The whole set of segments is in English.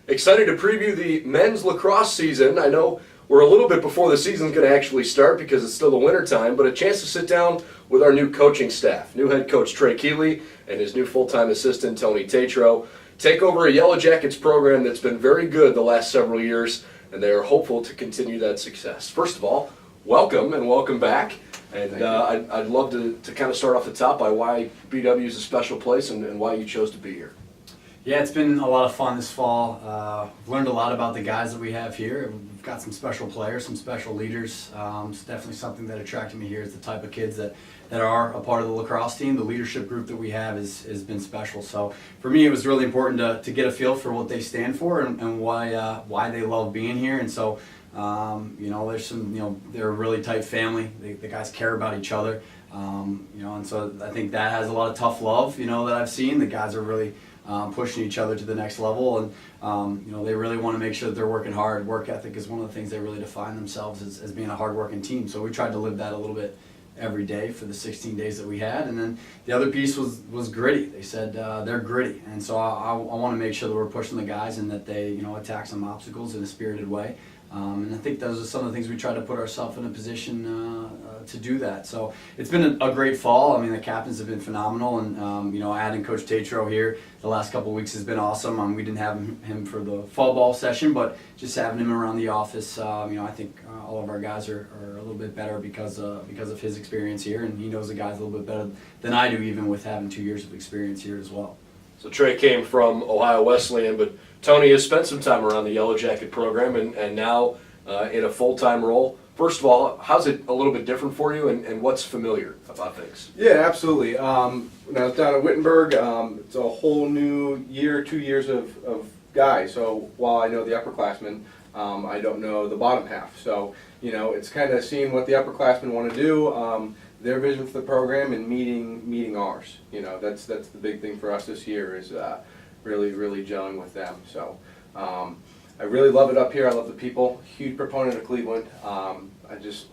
Excited to preview the men's lacrosse season. I know we're a little bit before the season's going to actually start because it's still the winter time, but a chance to sit down with our new coaching staff. New head coach Trey Keeley and his new full-time assistant Tony Tatro take over a Yellow Jackets program that's been very good the last several years, and they are hopeful to continue that success. First of all, welcome and welcome back. And I'd love to kind of start off the top by why BW is a special place and why you chose to be here. Yeah, it's been a lot of fun this fall. We've learned a lot about the guys that we have here. We've got some special players, some special leaders. It's definitely something that attracted me here is the type of kids that are a part of the lacrosse team. The leadership group that we have has been special. So for me, it was really important to get a feel for what they stand for and why they love being here. And so, there's some, they're a really tight family. The guys care about each other. And so I think that has a lot of tough love, that I've seen. The guys are really pushing each other to the next level, and they really want to make sure that they're working hard. Work ethic is one of the things they really define themselves as being a hard-working team. So we tried to live that a little bit every day for the 16 days that we had. And then the other piece was gritty. They said they're gritty, and so I want to make sure that we're pushing the guys and that they attack some obstacles in a spirited way. And I think those are some of the things we try to put ourselves in a position to do that. So it's been a great fall. I mean, the captains have been phenomenal, and adding Coach Tatro here the last couple of weeks has been awesome. We didn't have him for the fall ball session, but just having him around the office, I think all of our guys are a little bit better because of his experience here, and he knows the guys a little bit better than I do, even with having 2 years of experience here as well. So Trey came from Ohio Wesleyan, but Tony has spent some time around the Yellow Jacket program and now in a full-time role. First of all, how's it a little bit different for you, and what's familiar about things? Yeah, absolutely. When I was down at Wittenberg, it's a whole new year, 2 years of guys. So while I know the upperclassmen, I don't know the bottom half. So, it's kind of seeing what the upperclassmen want to do, their vision for the program, and meeting ours. That's the big thing for us this year is really gelling with them. So I really love it up here. I love the people. Huge proponent of Cleveland. I just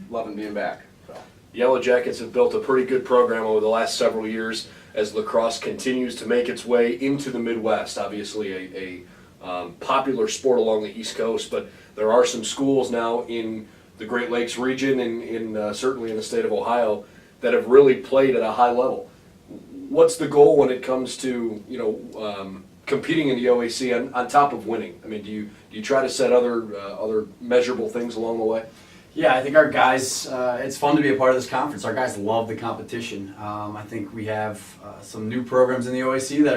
loving being back. So. Yellow Jackets have built a pretty good program over the last several years as lacrosse continues to make its way into the Midwest. Obviously a popular sport along the East Coast, but there are some schools now in the Great Lakes region and certainly in the state of Ohio that have really played at a high level. What's the goal when it comes to competing in the OAC on top of winning? I mean, do you try to set other measurable things along the way? Yeah, I think our guys, it's fun to be a part of this conference. Our guys love the competition. I think we have some new programs in the OAC that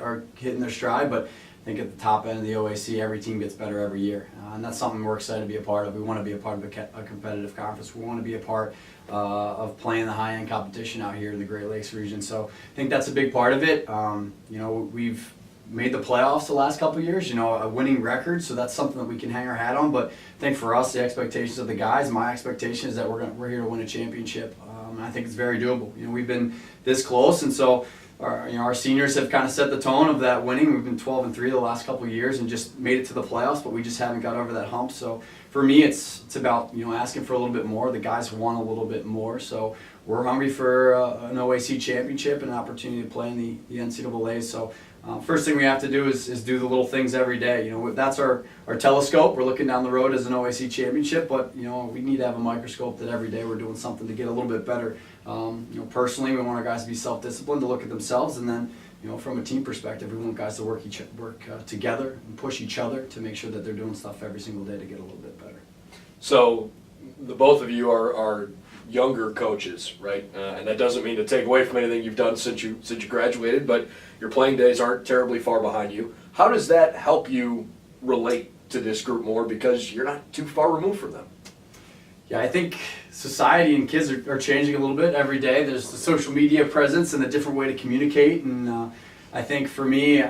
are hitting their stride, but I think at the top end of the OAC, every team gets better every year. And that's something we're excited to be a part of. We want to be a part of a competitive conference. We want to be a part of playing the high-end competition out here in the Great Lakes region. So I think that's a big part of it. We've made the playoffs the last couple of years, a winning record, so that's something that we can hang our hat on. But I think for us, the expectations of the guys, my expectation is that we're here to win a championship. And I think it's very doable. We've been this close, and so our seniors have kind of set the tone of that winning. We've been 12-3 the last couple of years and just made it to the playoffs, but we just haven't got over that hump. So for me, it's about asking for a little bit more. The guys want a little bit more, so we're hungry for an OAC championship and an opportunity to play in the NCAA. So first thing we have to do is do the little things every day. That's our telescope. We're looking down the road as an OAC championship, but we need to have a microscope that every day we're doing something to get a little bit better. Personally, we want our guys to be self-disciplined, to look at themselves, and then from a team perspective, we want guys to work together and push each other to make sure that they're doing stuff every single day to get a little bit better. So the both of you are younger coaches, right? And that doesn't mean to take away from anything you've done since you graduated, but your playing days aren't terribly far behind you. How does that help you relate to this group more because you're not too far removed from them? Yeah, I think society and kids are changing a little bit every day. There's the social media presence and a different way to communicate, and I think for me,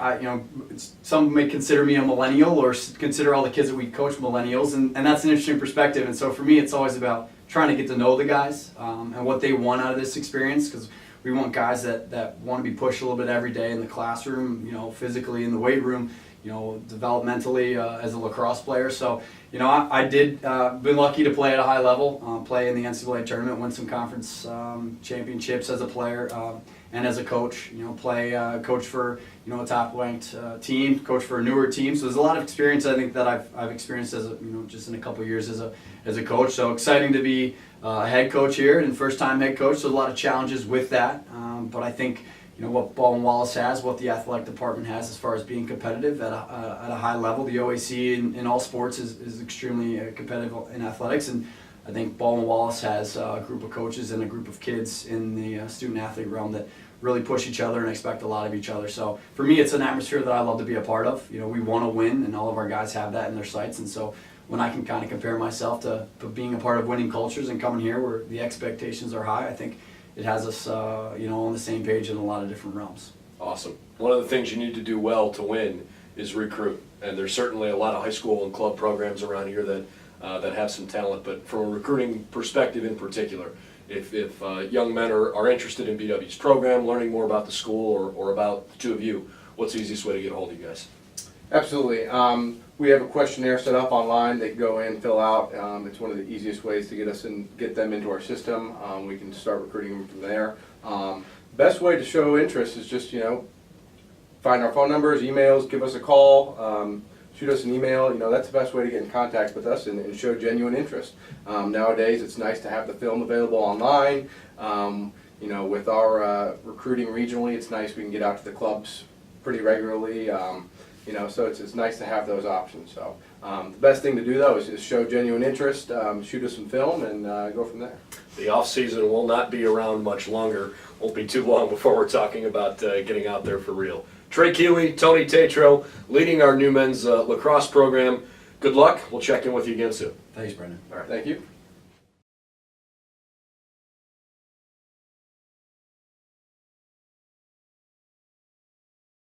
some may consider me a millennial or consider all the kids that we coach millennials, and that's an interesting perspective. And so for me, it's always about trying to get to know the guys and what they want out of this experience, because we want guys that want to be pushed a little bit every day in the classroom, physically in the weight room, developmentally as a lacrosse player. So, I did been lucky to play at a high level, play in the NCAA tournament, win some conference championships as a player, and as a coach, coach for a top-ranked team, coach for a newer team. So there's a lot of experience I think that I've experienced as just in a couple of years as a coach. So exciting to be a head coach here and first-time head coach. So a lot of challenges with that, but I think what Baldwin Wallace has, what the athletic department has as far as being competitive at a high level. The OAC in all sports is extremely competitive in athletics, and I think Baldwin Wallace has a group of coaches and a group of kids in the student-athlete realm that really push each other and expect a lot of each other. So for me, it's an atmosphere that I love to be a part of. We want to win, and all of our guys have that in their sights. And so when I can kind of compare myself to being a part of winning cultures and coming here where the expectations are high, I think it has us, on the same page in a lot of different realms. Awesome. One of the things you need to do well to win is recruit, and there's certainly a lot of high school and club programs around here that have some talent. But from a recruiting perspective in particular, if young men are interested in BW's program, learning more about the school or about the two of you, what's the easiest way to get a hold of you guys? Absolutely. We have a questionnaire set up online. They can go in, fill out. It's one of the easiest ways to get them into our system. We can start recruiting them from there. Best way to show interest is just find our phone numbers, emails, give us a call, shoot us an email. That's the best way to get in contact with us and show genuine interest. Nowadays, it's nice to have the film available online. With our recruiting regionally, it's nice we can get out to the clubs pretty regularly. So it's nice to have those options. So the best thing to do though is show genuine interest, shoot us some film, and go from there. The off season will not be around much longer. Won't be too long before we're talking about getting out there for real. Trey Keeley, Tony Tatro, leading our new men's lacrosse program. Good luck. We'll check in with you again soon. Thanks, Brendan. All right. Thank you.